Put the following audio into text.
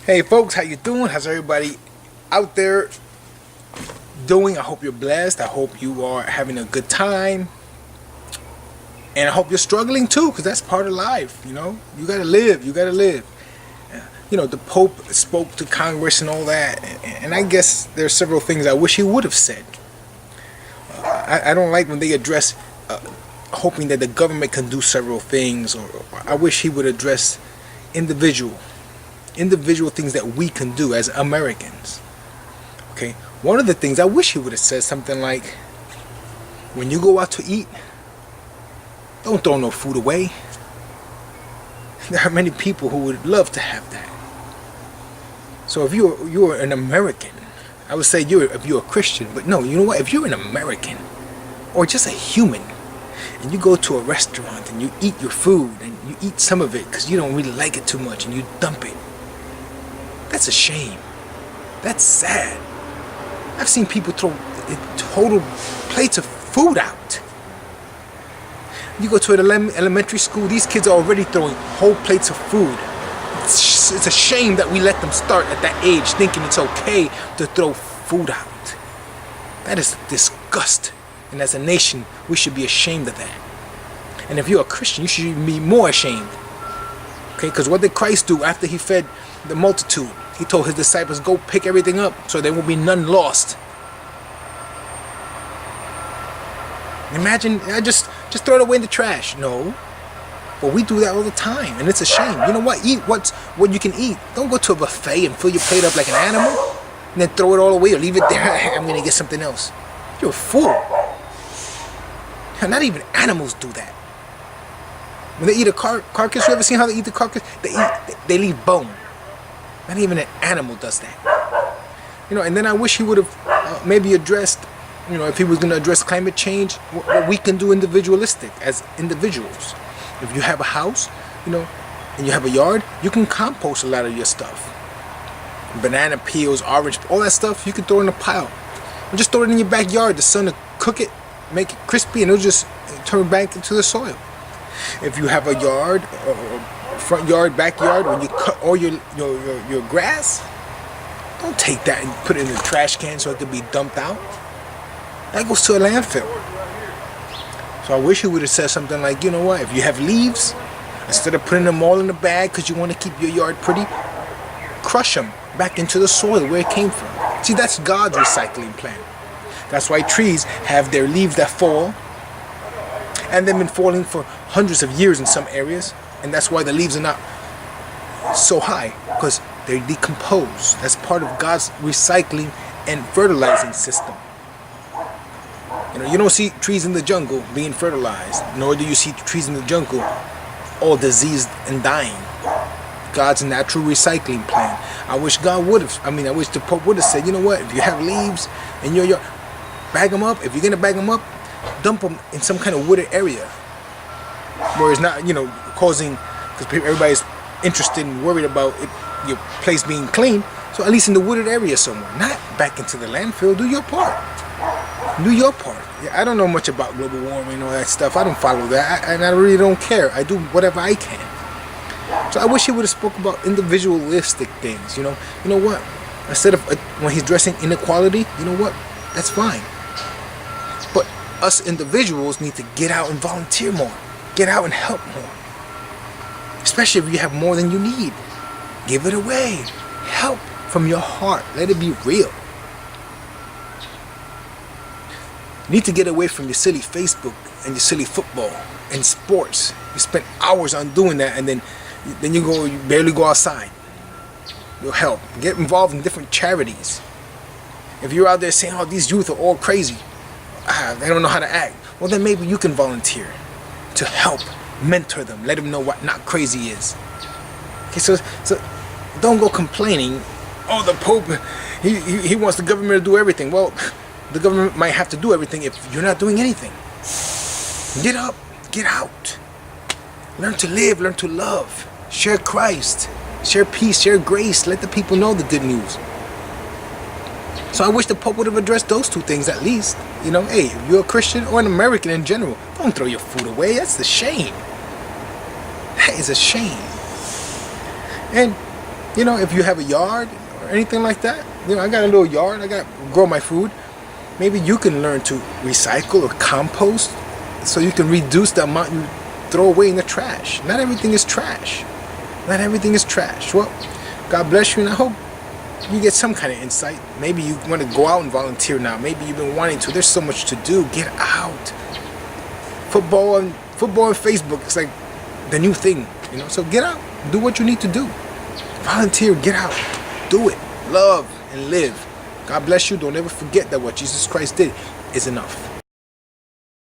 Hey folks, how you doing? How's everybody out there doing? I hope you're blessed. I hope you are having a good time. And I hope you're struggling too, because that's part of life, you know? You gotta live, you gotta live. You know, the Pope spoke to Congress and all that, and I guess there's several things I wish he would have said. I don't like when they address hoping that the government can do several things, or I wish he would address individual things that we can do as Americans. Okay, one of the things I wish he would have said something like, when you go out to eat, don't throw no food away. There are many people who would love to have that. So if you're an American, I would say if you're a Christian, but no, you know what? If you're an American or just a human, and you go to a restaurant and you eat your food and you eat some of it because you don't really like it too much and you dump it, that's a shame. That's sad. I've seen people throw total plates of food out. You go to an elementary school, these kids are already throwing whole plates of food. It's a shame that we let them start at that age thinking it's okay to throw food out. That is disgust. And as a nation, we should be ashamed of that. And if you're a Christian, you should be more ashamed. Okay, because what did Christ do after he fed the multitude? He told his disciples, go pick everything up so there will be none lost. Imagine, just throw it away in the trash. No. But we do that all the time, and it's a shame. You know what? Eat what you can eat. Don't go to a buffet and fill your plate up like an animal, and then throw it all away or leave it there. I'm going to get something else. You're a fool. Not even animals do that. When they eat a carcass, you ever seen how they eat the carcass? They leave bone. Not even an animal does that. You know, and then I wish he would have maybe addressed, you know, if he was going to address climate change, what we can do individualistic as individuals. If you have a house, you know, and you have a yard, you can compost a lot of your stuff. Banana peels, orange, all that stuff, you can throw in a pile. And just throw it in your backyard. The sun will cook it, make it crispy, and it'll just turn back into the soil. If you have a yard, or front yard, backyard, when you cut all your grass, don't take that and put it in the trash can so it can be dumped out. That goes to a landfill. So I wish he would have said something like, you know what, if you have leaves, instead of putting them all in a bag because you want to keep your yard pretty, crush them back into the soil where it came from. See, that's God's recycling plan. That's why trees have their leaves that fall, and they've been falling for hundreds of years in some areas, and that's why the leaves are not so high, because they decompose. That's part of God's recycling and fertilizing system. You know, you don't see trees in the jungle being fertilized, nor do you see trees in the jungle all diseased and dying. God's natural recycling plan. I wish I wish the Pope would have said, you know what, if you have leaves in your yard, bag them up. If you're going to bag them up, dump them in some kind of wooded area where it's not, you know, causing, because everybody's interested and worried about your place being clean. So at least in the wooded area somewhere, not back into the landfill. Do your part. Do your part. I don't know much about global warming and all that stuff. I don't follow that, and I really don't care. I do whatever I can. So I wish he would have spoke about individualistic things. You know what? Instead of when he's addressing inequality, you know what? That's fine. But us individuals need to get out and volunteer more. Get out and help more. Especially if you have more than you need. Give it away. Help from your heart. Let it be real. You need to get away from your silly Facebook and your silly football and sports. You spend hours on doing that, and then you barely go outside. You'll help. Get involved in different charities. If you're out there saying, oh, these youth are all crazy, they don't know how to act, well, then maybe you can volunteer to help mentor them, let them know what not crazy is. Okay, so don't go complaining, oh, the Pope, he wants the government to do everything. Well, the government might have to do everything if you're not doing anything. Get up, get out. Learn to live, learn to love. Share Christ, share peace, share grace. Let the people know the good news. So I wish the Pope would have addressed those two things at least. You know, hey, if you're a Christian or an American in general, don't throw your food away. That's a shame. That is a shame. And You know, if you have a yard or anything like that, you know, I got a little yard, I got grow my food. Maybe you can learn to recycle or compost so you can reduce the amount you throw away in the trash. Not everything is trash. Not everything is trash. Well, God bless you, and I hope you get some kind of insight. Maybe you want to go out and volunteer now. Maybe you've been wanting to. There's so much to do. Get out. Football and Facebook is like the new thing, you know. So get out. Do what you need to do. Volunteer. Get out. Do it. Love and live. God bless you. Don't ever forget that what Jesus Christ did is enough.